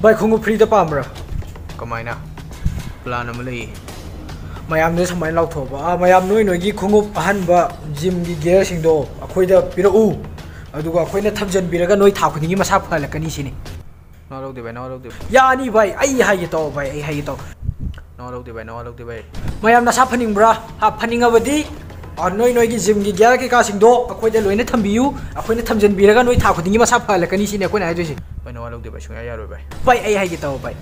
ꯚꯥꯏ ꯈꯣꯡꯎꯞ ꯐ꯭ꯔꯤꯗ ꯄꯥꯝꯕ꯭ꯔꯥ ꯀꯃꯥꯏꯅ ꯄ꯭ꯂꯥꯟ ꯑꯃ ꯂꯩ ꯃꯌꯥꯝꯗ ꯁꯨꯃꯥꯏꯅ ꯂꯥꯎꯊꯣꯛꯄ ꯃꯌꯥꯝ ꯅꯣꯏꯒꯤ ꯈꯣꯡꯎꯞ ꯑꯍꯟꯕ ꯖꯤꯝꯒꯤ ꯒꯤꯌꯔꯁꯤꯡꯗꯣ ꯑꯩꯈꯣꯏꯗ ꯄꯤꯔꯛꯎ ꯑꯗꯨꯒ ꯑꯩꯈꯣꯏꯅ ꯊꯝꯖꯟꯕꯤꯔꯒ ꯅꯣꯏ ꯊꯥ ꯈꯨꯗꯤꯡꯒꯤ ꯃꯁꯥ ꯐꯍꯜꯂꯛꯀꯅꯤ ꯁꯤꯅꯤ ꯅꯋꯥ ꯂꯧꯗꯦ ꯚꯥꯏ ꯅꯋꯥ ꯂꯧꯗꯦ ꯌꯥꯅꯤ ꯚꯥꯏ ꯑꯩ ꯍꯥꯏꯒꯦ ꯇꯧ ꯚꯥꯏ ꯑꯩ ꯍꯥꯏꯒꯦ ꯇꯧ ꯅꯋꯥ ꯂꯧꯗꯦ ꯚꯥꯏ ꯅꯋꯥ ꯂꯧꯗꯦ ꯚꯥꯏ ꯃꯌꯥꯝ ꯅꯁꯥ ꯐꯅꯤꯡꯕ꯭ꯔꯥ ꯐꯅꯤꯡꯉꯕꯗꯤ ꯅꯣꯏꯒꯤ ꯖꯤꯝꯒꯤ ꯒꯤꯌꯔ ꯀꯩꯀꯥꯁꯤꯡꯗꯣ ꯑꯩꯈꯣꯏꯗ ꯂꯣꯏꯅ ꯊꯝꯕꯤꯌꯨ ꯑꯩꯈꯣꯏꯅ ꯊꯝꯖꯟꯕꯤꯔꯒ ꯅꯣꯏ ꯊꯥ ꯈꯨꯗꯤꯡꯒꯤ ꯃꯁꯥ ꯐꯍꯜꯂꯛꯀꯅꯤ ꯁꯤꯅꯤ ꯑꯩꯈꯣꯏꯅ ꯍꯥꯏꯗꯣꯏꯁꯦ ꯚꯥꯏ ꯅꯋꯥ ꯂꯧꯗꯦ ꯚꯥꯏ ꯁꯨꯡꯌꯥ ꯌꯥꯔꯣꯏ ꯚꯥꯏ ꯚꯥꯏ ꯑꯩ ꯍꯥꯏꯒꯦ ꯇꯧ ꯚꯥꯏ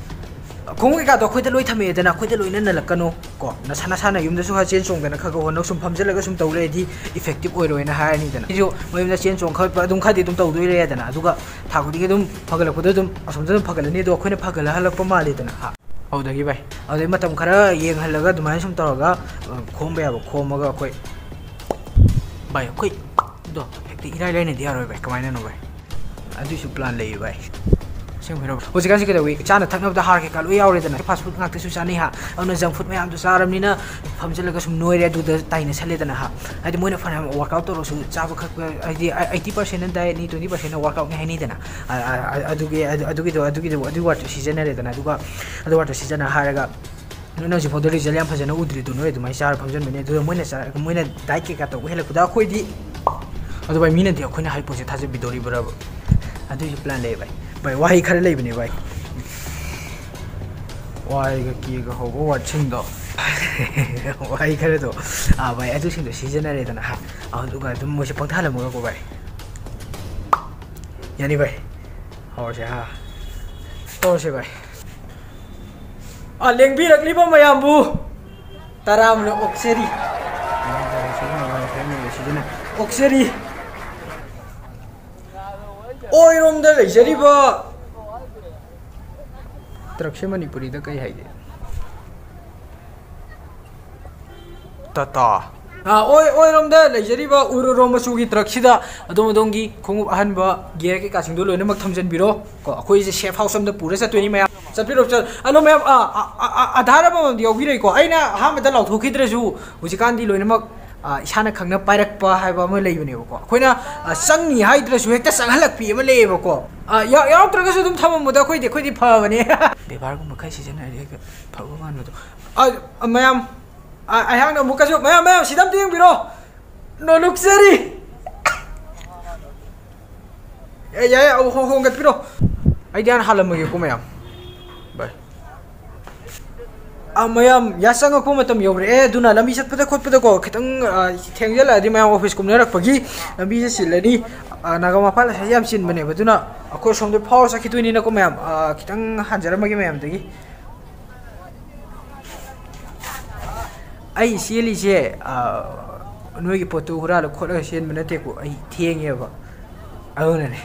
ꯈꯣꯡꯎꯞ ꯀꯩꯀꯥꯗꯣ ꯑꯩꯈꯣꯏꯗ ꯂꯣꯏ ꯊꯝꯃꯛꯑꯦꯗꯅ ꯑꯩꯈꯣꯏꯗ ꯂꯣꯏꯅ ꯅꯜꯂꯛꯀꯅꯣ ꯀꯣ ꯅꯁꯥꯅ ꯌꯨꯝꯗꯁꯨ ꯈꯔ ꯆꯦꯟ ꯆꯣꯡꯗꯅ ꯈꯔ ꯍꯣꯠꯅꯧ ꯁꯨꯝ ꯐꯝꯖꯤꯜꯂꯒ ꯁꯨꯝ ꯇꯧ ꯂꯩꯔꯗꯤ ꯏꯐꯦꯛꯇꯤꯕ ꯑꯣꯏꯔꯣꯏꯅ ꯍꯥꯏꯔꯅꯤꯗꯅ ꯑꯩꯁꯨ ꯃꯌꯨꯝꯗ ꯆꯦꯟ ꯆꯣꯡ ꯈꯣꯠꯄ ꯑꯗꯨꯝ ꯈꯔꯗꯤ ꯑꯗꯨꯝ ꯇꯧꯗꯣꯏꯔꯦꯗꯅ ꯑꯗꯨꯒ ꯊꯥ ꯈꯨꯗꯤꯡꯒꯤ ꯑꯗꯨꯝ ꯐꯒꯠꯂꯛꯄꯗ ꯑꯗꯨꯝ ꯑꯁꯣꯝꯗ ꯑꯗꯨꯝ ꯐꯒꯠꯂꯅꯤ ꯑꯗꯣ ꯑꯩꯈꯣꯏꯅ ꯐꯒꯠꯂꯍꯜꯂꯛꯄ ꯃꯥꯜꯂꯦꯗꯅ ꯍꯧꯗꯒꯤ ꯚꯥꯏ ꯑꯗꯨꯗꯩ ꯃꯇꯝ ꯈꯔ ꯌꯦꯡꯍꯜꯂꯒ ꯑꯗꯨꯃꯥꯏꯅ ꯁꯨꯝ ꯇꯧꯔꯒ ꯈꯣꯝꯕ ꯌꯥꯕ ꯈꯣꯝꯃꯒ ꯑꯩꯈꯣꯏ ꯚꯥꯏ ꯑꯩꯈꯣꯏ ꯑꯗꯣ ꯍꯦꯛꯇ ꯏꯔꯥꯏ ꯂꯥꯏꯅꯗꯤ ꯌꯥꯔꯣꯏ ꯚꯥꯏ ꯀꯃꯥꯏꯅꯅꯣ ꯚꯥꯏ ꯑꯗꯨꯏꯁꯨ ꯄ꯭ꯂꯥꯟ ꯂꯩꯌꯦ ꯚꯥꯏ ꯑꯁꯦꯡꯕꯩꯔꯣ ꯍꯧꯖꯤꯛꯀꯥꯟꯁꯤ ꯀꯩꯗꯧꯏ ꯆꯥꯅ ꯊꯛꯅꯕꯗ ꯍꯥꯔ ꯀꯩꯀꯥ ꯂꯣꯏ ꯌꯥꯎꯔꯦꯗꯅ ꯐꯥꯁ ꯐꯨꯗ ꯉꯥꯛꯇꯁꯨ ꯆꯥꯅꯩ ꯑꯗꯨꯅ ꯖꯪ ꯐꯨꯗ ꯃꯌꯥꯝꯗꯣ ꯆꯥꯔꯕꯅꯤꯅ ꯐꯝꯖꯤꯜꯂꯒ ꯁꯨꯝ ꯅꯣꯏꯔꯦ ꯑꯗꯨꯗ ꯇꯥꯏꯅꯁꯜꯂꯦꯗꯅ ꯍꯥꯏꯗꯤ ꯃꯣꯏꯅ ꯐꯅꯌꯥꯝ ꯋꯥꯔꯛꯑꯥꯎꯠ ꯇꯧꯔꯁꯨ ꯆꯥꯕ ꯈꯛꯄ ꯍꯥꯏꯗꯤ 80%ꯅ ꯗꯥꯏꯠꯅꯤ 20%ꯅ ꯋꯥꯔꯛꯑꯥꯎꯠꯅꯤ ꯍꯥꯏꯅꯩꯗꯅ ꯑꯗꯨꯒꯤ ꯋꯥꯔꯗꯇꯣ ꯁꯤꯖꯤꯟꯅꯔꯦꯗꯅ ꯑꯗꯨꯒ ꯑꯗꯨ ꯋꯥꯔꯗꯇꯣ ꯁꯤꯖꯤꯟꯅ ꯍꯥꯏꯔꯒ ꯅꯣꯏꯅ ꯍꯧꯖꯤꯛꯐꯥꯎꯗ ꯔꯤꯖꯜ ꯌꯥꯝ ꯐꯖꯅ ꯎꯗ꯭ꯔꯤꯗꯣ ꯅꯣꯏ ꯑꯗꯨꯃꯥꯏꯅ ꯆꯥꯔ ꯐꯝꯖꯟꯕꯅꯦ ꯑꯗꯨꯒ ꯃꯣꯏꯅ ꯗꯥꯏꯠ ꯀꯩꯀꯥ ꯇꯧꯕ ꯍꯦꯜꯂꯛꯄꯗ ꯑꯩꯈꯣꯏꯗꯤ ꯑꯗꯨ ꯚꯥꯏ ꯃꯤꯅꯗꯤ ꯑꯩꯈꯣꯏꯅ ꯍꯥꯏ ꯄꯣꯠꯁꯦ ꯊꯥꯖꯕꯤꯗꯣꯔꯤꯕ꯭ꯔꯕ ꯑꯗꯨꯒꯤ ꯄ꯭ꯂꯥꯟ ꯂꯩ ꯚꯥꯏ ꯋꯥꯍꯩ ꯈꯔ ꯂꯩꯕꯅꯦ ꯚꯥꯏ ꯋꯥꯏꯒ ꯀꯦꯒ ꯍꯧꯕ ꯋꯥꯔꯗꯁꯤꯡꯗꯣ ꯋꯥꯍꯩ ꯈꯔꯗꯣ ꯚꯥꯏ ꯑꯗꯨꯁꯤꯡꯗꯣ ꯁꯤꯖꯤꯟꯅꯔꯦꯗꯅ ꯑꯗꯨꯒ ꯑꯗꯨꯝ ꯃꯣꯏꯁꯦ ꯄꯪꯊꯍꯜꯂꯝꯃꯒꯀꯣ ꯚꯥꯏ ꯌꯥꯅꯤ ꯚꯥꯏ ꯍꯧꯔꯁꯦ ꯇꯧꯔꯁꯦ ꯚꯥꯏ ꯂꯦꯡꯕꯤꯔꯛꯂꯤꯕ ꯃꯌꯥꯝꯕꯨ ꯇꯔꯥꯝꯅ ꯑꯣꯛꯆꯔꯤ ꯑꯣꯛꯆꯔꯤ ꯑꯣꯏꯔꯣꯝꯗ ꯂꯩꯖꯔꯤꯕ ꯇ꯭ꯔꯛꯁꯦ ꯃꯅꯤꯄꯨꯔꯤꯗ ꯀꯩ ꯍꯥꯏꯒꯦ ꯇꯥꯇꯥ ꯑꯣꯏꯔꯣꯝꯗ ꯂꯩꯖꯔꯤꯕ ꯎꯔꯣꯔꯣꯝ ꯃꯆꯨꯒꯤ ꯇ꯭ꯔꯛꯁꯤꯗ ꯑꯗꯣꯝꯒꯤ ꯈꯣꯡꯎꯞ ꯑꯍꯟꯕ ꯒꯤꯌꯔ ꯀꯩꯀꯥꯁꯤꯡꯗꯣ ꯂꯣꯏꯅꯃꯛ ꯊꯝꯖꯟꯕꯤꯔꯣ ꯀꯣ ꯑꯩꯈꯣꯏꯁꯦ ꯁꯦꯐ ꯍꯥꯎꯁ ꯑꯃꯗ ꯄꯨꯔ ꯆꯠꯇꯣꯏꯅꯤ ꯃꯌꯥꯝ ꯆꯠꯄꯤꯔꯣ ꯑꯗꯣ ꯃꯌꯥꯝ ꯑꯙꯥꯔ ꯑꯃꯃꯝꯗꯤ ꯌꯥꯎꯕꯤꯔꯛꯏꯀꯣ ꯑꯩꯅ ꯑꯍꯥꯟꯕꯗ ꯂꯥꯎꯊꯣꯛꯈꯤꯗ꯭ꯔꯁꯨ ꯍꯧꯖꯤꯛꯀꯥꯟꯗꯤ ꯂꯣꯏꯅꯃꯛ ꯏꯁꯥꯅ ꯈꯪꯅ ꯄꯥꯏꯔꯛꯄ ꯍꯥꯏꯕ ꯑꯃ ꯂꯩꯕꯅꯦꯕꯀꯣ ꯑꯩꯈꯣꯏꯅ ꯆꯪꯅꯤ ꯍꯥꯏꯗ꯭ꯔꯁꯨ ꯍꯦꯛꯇ ꯆꯪꯍꯜꯂꯛꯄꯤ ꯑꯃ ꯂꯩꯌꯦꯕꯀꯣ ꯌꯥꯎꯔꯛꯇ꯭ꯔꯒꯁꯨ ꯑꯗꯨꯝ ꯊꯝꯃꯝꯕꯗ ꯑꯩꯈꯣꯏꯗꯤ ꯐꯕꯅꯦ ꯕꯦꯕꯥꯔꯒꯨꯝꯕ ꯈꯔ ꯁꯤꯖꯤꯟꯅꯔꯗꯤ ꯍꯦꯛꯇ ꯐꯕ ꯃꯥꯟꯕꯗꯣ ꯃꯌꯥꯝ ꯑꯩꯍꯥꯛꯅ ꯑꯃꯨꯛꯀꯁꯨ ꯃꯌꯥꯝ ꯁꯤꯗ ꯑꯝꯇ ꯌꯦꯡꯕꯤꯔꯣ ꯅꯣꯂꯨꯛꯆꯔꯤ ꯌꯥꯏ ꯍꯣꯡꯒꯠꯄꯤꯔꯣ ꯑꯩꯗꯤ ꯍꯥꯟꯅ ꯍꯥꯜꯂꯝꯃꯒꯦꯀꯣ ꯃꯌꯥꯝ ꯚꯥꯏ ꯃꯌꯥꯝ ꯆꯪꯉꯛꯄ ꯃꯇꯝ ꯌꯧꯔꯛꯑꯦ ꯑꯗꯨꯅ ꯂꯝꯕꯤ ꯆꯠꯄꯗ ꯈꯣꯠꯄꯗꯀꯣ ꯈꯤꯇꯪ ꯊꯦꯡꯖꯜꯂꯛꯑꯗꯤ ꯃꯌꯥꯝ ꯑꯣꯐꯤꯁ ꯀꯨꯝꯅꯔꯛꯄꯒꯤ ꯂꯝꯕꯤꯁꯦ ꯆꯤꯜꯂꯅꯤ ꯅꯥꯒꯥꯃꯄꯥꯜ ꯉꯁꯥꯏ ꯌꯥꯝ ꯆꯤꯟꯕꯅꯦꯕ ꯑꯗꯨꯅ ꯑꯩꯈꯣꯏ ꯁꯣꯝꯗ ꯐꯥꯎꯔ ꯆꯠꯈꯤꯗꯣꯏꯅꯤꯅꯀꯣ ꯃꯌꯥꯝ ꯈꯤꯇꯪ ꯍꯟꯖꯔꯝꯃꯒꯦ ꯃꯌꯥꯝꯗꯒꯤ ꯑꯩ ꯆꯦꯜꯂꯤꯁꯦ ꯅꯣꯏꯒꯤ ꯄꯣꯠꯇꯨ ꯍꯨꯔꯥꯜꯂ ꯈꯣꯠꯂꯒ ꯆꯦꯟꯕ ꯅꯠꯇꯦꯀꯣ ꯑꯩ ꯊꯦꯡꯉꯦꯕ ꯑꯗꯨꯅꯅꯦ